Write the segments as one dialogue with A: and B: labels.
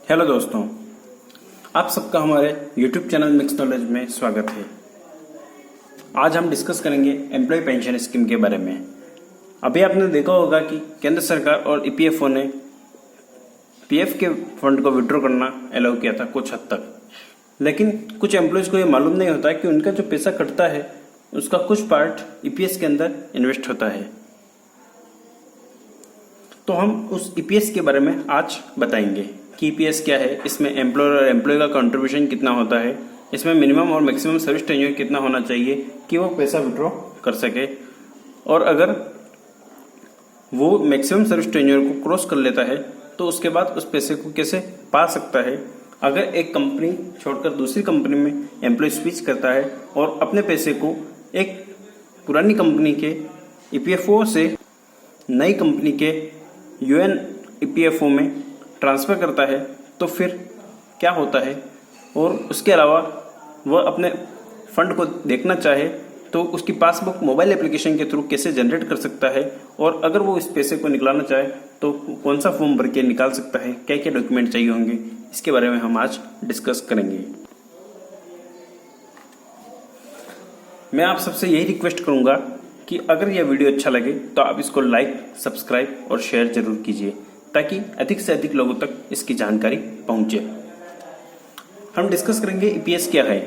A: Hello दोस्तों, आप सबका हमारे YouTube चैनल मिक्स नॉलेज में स्वागत है। आज हम डिस्कस करेंगे एम्प्लॉय पेंशन स्कीम के बारे में। अभी आपने देखा होगा कि केंद्र सरकार और ईपीएफओ ने पीएफ के फंड को विड्रॉ करना अलाउ किया था कुछ हद तक, लेकिन कुछ एम्प्लॉयज़ को ये मालूम नहीं होता कि उनका जो पैसा कटता है उसका कुछ पार्ट ईपीएस के अंदर इन्वेस्ट होता है। तो हम उस ईपीएस के बारे में आज बताएंगे कि ईपीएस क्या है, इसमें एम्प्लॉयर और एम्प्लॉय का कंट्रीब्यूशन कितना होता है, इसमें मिनिमम और मैक्सिमम सर्विस टेन्योर कितना होना चाहिए कि वो पैसा विड्रॉ कर सके, और अगर वो मैक्सिमम सर्विस टेन्योर को क्रॉस कर लेता है तो उसके बाद उस पैसे को कैसे पा सकता है। अगर एक कंपनी छोड़कर दूसरी कंपनी में एम्प्लॉय स्विच करता है और अपने पैसे को एक पुरानी कंपनी के ईपीएफओ से नई कंपनी के यूएन ईपीएफओ में ट्रांसफ़र करता है तो फिर क्या होता है, और उसके अलावा वह अपने फंड को देखना चाहे तो उसकी पासबुक मोबाइल एप्लीकेशन के थ्रू कैसे जनरेट कर सकता है, और अगर वो इस पैसे को निकालना चाहे तो कौन सा फॉर्म भर के निकाल सकता है, क्या क्या डॉक्यूमेंट चाहिए होंगे, इसके बारे में हम आज डिस्कस करेंगे। मैं आप सबसे यही रिक्वेस्ट करूंगा कि अगर यह वीडियो अच्छा लगे तो आप इसको लाइक, सब्सक्राइब और शेयर जरूर कीजिए ताकि अधिक से अधिक लोगों तक इसकी जानकारी पहुंचे। हम डिस्कस करेंगे ईपीएस क्या है।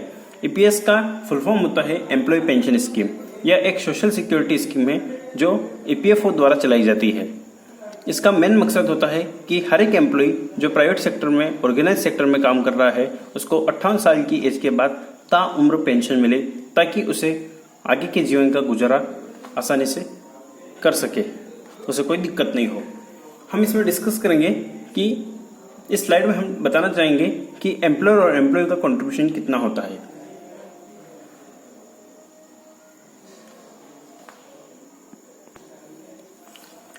A: ईपीएस का फुल फॉर्म होता है एम्प्लॉय पेंशन स्कीम। यह एक सोशल सिक्योरिटी स्कीम है जो ईपीएफओ द्वारा चलाई जाती है। इसका मेन मकसद होता है कि हर एक एम्प्लॉय जो प्राइवेट सेक्टर में, ऑर्गेनाइज सेक्टर में काम कर रहा है, उसको 58 साल की एज के बाद ताउम्र पेंशन मिले ताकि उसे आगे के जीवन का गुजारा आसानी से कर सके, उसे कोई दिक्कत नहीं हो। हम इसमें डिस्कस करेंगे कि इस स्लाइड में हम बताना चाहेंगे कि एम्प्लॉयर और एम्प्लॉय का कंट्रीब्यूशन कितना होता है।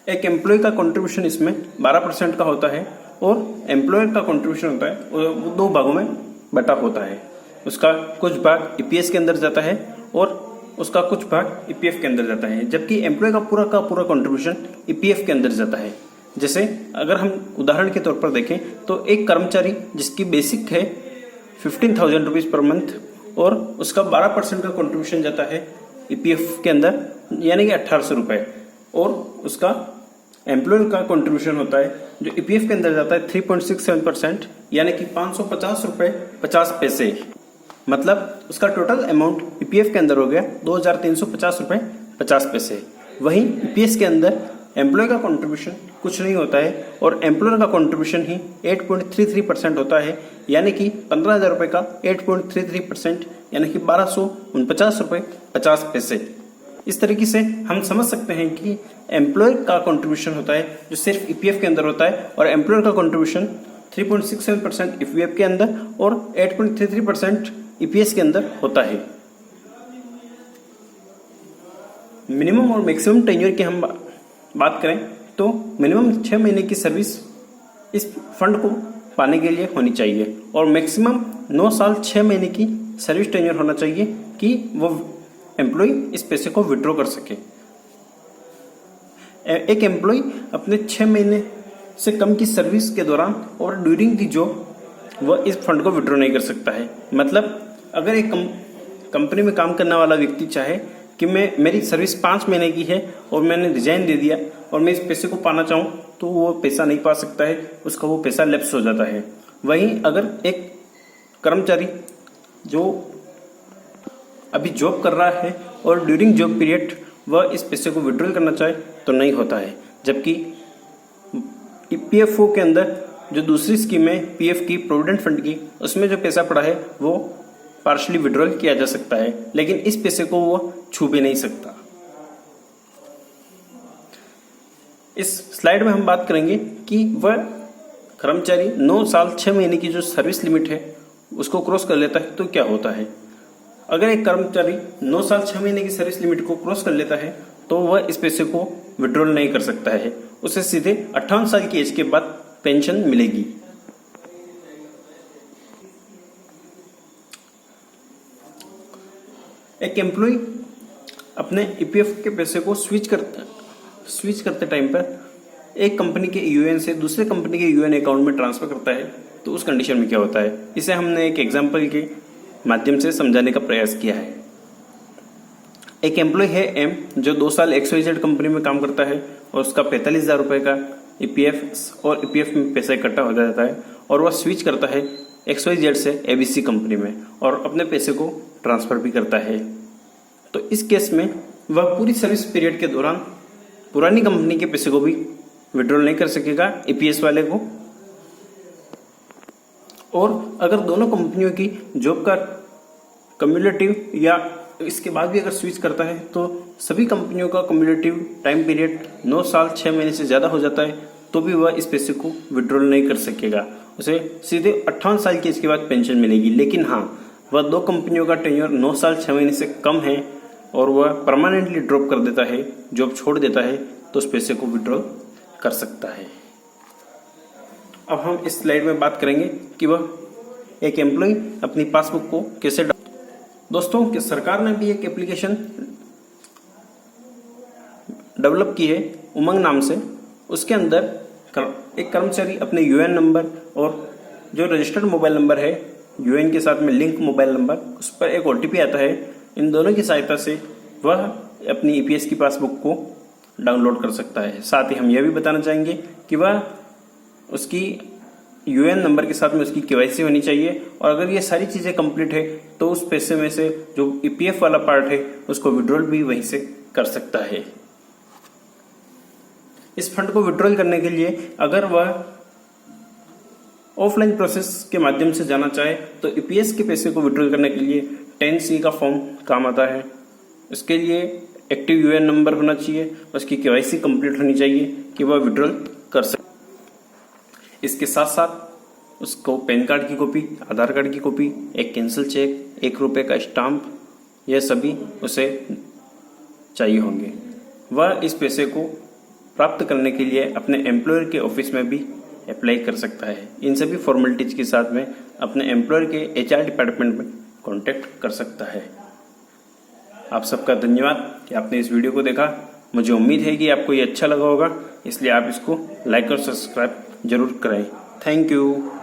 A: एक एम्प्लॉय का कंट्रीब्यूशन इसमें 12% का होता है और एम्प्लॉयर का कंट्रीब्यूशन होता है वो 2 भागों में बटा होता है। उसका कुछ भाग ईपीएस के अंदर जाता है और उसका कुछ भाग ईपीएफ के अंदर जाता है, जबकि एम्प्लॉय का पूरा कंट्रीब्यूशन ईपीएफ के अंदर जाता है। जैसे अगर हम उदाहरण के तौर पर देखें तो एक कर्मचारी जिसकी बेसिक है 15,000 रुपीज पर मंथ और उसका 12% का कंट्रीब्यूशन जाता है ईपीएफ के अंदर, यानी कि 1800 रुपये, और उसका एम्प्लॉयर का कंट्रीब्यूशन होता है जो ईपीएफ के अंदर जाता है 3.67%, यानी कि 550 रुपये 50 पैसे। मतलब उसका टोटल अमाउंट ईपीएफ के अंदर हो गया 2,350 रुपये 50 पैसे। वहीं ईपीएस के अंदर एम्प्लॉय का कंट्रीब्यूशन कुछ नहीं होता है और एम्प्लॉयर का कंट्रीब्यूशन ही 8.33% होता है, यानी कि 15,000 रुपये का 8.33%, यानी कि 1,249 रुपये 50 पैसे। इस तरीके से हम समझ सकते हैं कि एम्प्लॉयर का कंट्रीब्यूशन होता है जो सिर्फ ईपीएफ के अंदर होता है, और एम्प्लॉयर का कंट्रीब्यूशन 3.67% ईपीएफ के अंदर और 8.33% ईपीएस के अंदर होता है। मिनिमम और मैक्सिमम टेन्योर की हम बात करें तो मिनिमम 6 महीने की सर्विस इस फंड को पाने के लिए होनी चाहिए और मैक्सिमम 9 साल 6 महीने की सर्विस टेन्योर होना चाहिए कि वो एम्प्लॉय इस पैसे को विड्रॉ कर सके। एक एम्प्लॉय अपने 6 महीने से कम की सर्विस के दौरान और ड्यूरिंग दी जॉब वह इस फंड को विड्रॉ नहीं कर सकता है। मतलब अगर एक कंपनी में काम करने वाला व्यक्ति चाहे कि मेरी सर्विस 5 महीने की है और मैंने रिजाइन दे दिया और मैं इस पैसे को पाना चाहूँ तो वो पैसा नहीं पा सकता है, उसका वो पैसा लैप्स हो जाता है। वहीं अगर एक कर्मचारी जो अभी जॉब कर रहा है और ड्यूरिंग जॉब पीरियड वह इस पैसे को विड्रॉल करना चाहे तो नहीं होता है, जबकि ईपीएफओ के अंदर जो दूसरी स्कीम है पीएफ की, प्रोविडेंट फंड की, उसमें जो पैसा पड़ा है वो पार्शली विड्रॉल किया जा सकता है, लेकिन इस पैसे को वो छू भी नहीं सकता। इस स्लाइड में हम बात करेंगे कि वह कर्मचारी 9 साल 6 महीने की जो सर्विस लिमिट है उसको क्रॉस कर लेता है तो क्या होता है। अगर एक कर्मचारी 9 साल 6 महीने की सर्विस लिमिट को क्रॉस कर लेता है तो वह इस पैसे को विड्रॉल नहीं कर सकता है, उसे सीधे 58 साल की एज के बाद पेंशन मिलेगी। एक एम्प्लॉय अपने ईपीएफ के पैसे को स्विच करते टाइम पर एक कंपनी के यूएन से दूसरे कंपनी के यूएन अकाउंट में ट्रांसफर करता है तो उस कंडीशन में क्या होता है, इसे हमने एक एग्जाम्पल के माध्यम से समझाने का प्रयास किया है। एक एम्प्लॉय है एम जो 2 साल XYZ कंपनी में काम करता है और उसका 45,000 रुपये का EPF और EPF में पैसा इकट्ठा हो जाता है और वह स्विच करता है XYZ से ABC कंपनी में और अपने पैसे को ट्रांसफर भी करता है। तो इस केस में वह पूरी सर्विस पीरियड के दौरान पुरानी कंपनी के पैसे को भी विड्रॉल नहीं कर सकेगा EPS वाले को। और अगर दोनों कंपनियों की जॉब का कम्युलेटिव या इसके बाद भी अगर स्विच करता है तो सभी कंपनियों का कम्युलेटिव टाइम पीरियड 9 साल 6 महीने से ज़्यादा हो जाता है तो भी वह इस पैसे को विड्रॉल नहीं कर सकेगा। उसे सीधे 58 साल की इसके बाद पेंशन मिलेगी। लेकिन हाँ, वह 2 कंपनियों का टेन्योर 9 साल 6 महीने से कम है और वह परमानेंटली ड्रॉप कर देता है, जॉब छोड़ देता है, तो उस पैसे को विड्रॉल कर सकता है। अब हम इस स्लाइड में बात करेंगे कि वह एक एम्प्लॉय अपनी पासबुक को कैसे दोस्तों कि सरकार ने भी एक एप्लीकेशन डेवलप की है उमंग नाम से। उसके अंदर एक कर्मचारी अपने यूएन नंबर और जो रजिस्टर्ड मोबाइल नंबर है यूएन के साथ में लिंक मोबाइल नंबर, उस पर एक OTP आता है। इन दोनों की सहायता से वह अपनी EPS की पासबुक को डाउनलोड कर सकता है। साथ ही हम यह भी बताना चाहेंगे कि वह उसकी यूएन नंबर के साथ में उसकी KYC होनी चाहिए और अगर ये सारी चीज़ें कंप्लीट है तो उस पैसे में से जो EPF वाला पार्ट है उसको विड्रॉल भी वहीं से कर सकता है। इस फंड को विड्रॉल करने के लिए अगर वह ऑफलाइन प्रोसेस के माध्यम से जाना चाहे तो EPS के पैसे को विड्रॉल करने के लिए 10C का फॉर्म काम आता है। इसके लिए एक्टिव यूएन नंबर होना चाहिए, उसकी KYC कंप्लीट होनी चाहिए कि वह विड्रॉल कर सके। इसके साथ साथ उसको पैन कार्ड की कॉपी, आधार कार्ड की कॉपी, एक कैंसिल चेक, ₹1 का स्टाम्प, यह सभी उसे चाहिए होंगे। वह इस पैसे को प्राप्त करने के लिए अपने एम्प्लॉयर के ऑफिस में भी अप्लाई कर सकता है। इन सभी फॉर्मेलिटीज के साथ में अपने एम्प्लॉयर के HR डिपार्टमेंट में कांटेक्ट कर सकता है। आप सबका धन्यवाद कि आपने इस वीडियो को देखा। मुझे उम्मीद है कि आपको ये अच्छा लगा होगा, इसलिए आप इसको लाइक और सब्सक्राइब जरूर करें। Thank you.